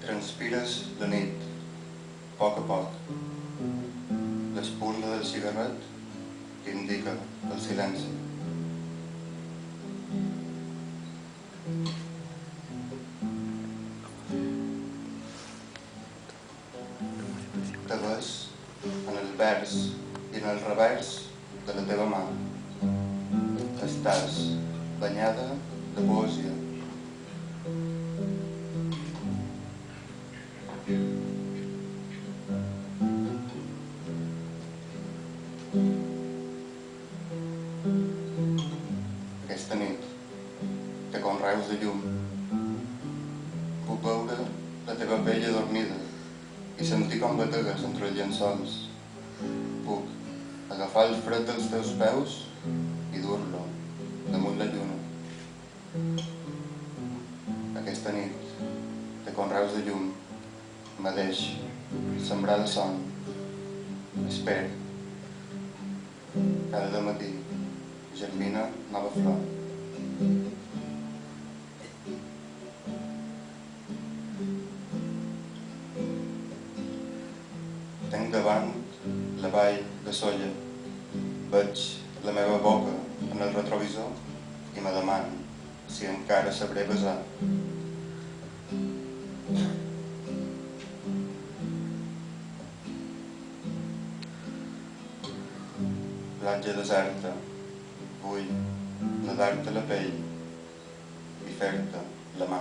Transpires la nit, a poc, l'espurna del cigarret que indica el silenci. Te ves en el vers i en el revers de la teva mà. Estàs banyada de poesia. Aquesta nit té conreus de llum. Puc veure la teva pell adormida i sentir com bategues entre els llençols. Puc agafar el fred dels teus peus i dur-lo damunt la lluna. Aquesta nit té conreus de llum. Me deix sembrar de son. Espero. Cada dematí germina nova flor. Tenc davant la vall de Sóller. Veig la meva boca en el retrovisor i me demano si encara sabré besar. Platja deserta, vull nedar-te la pell i fer-te la mà.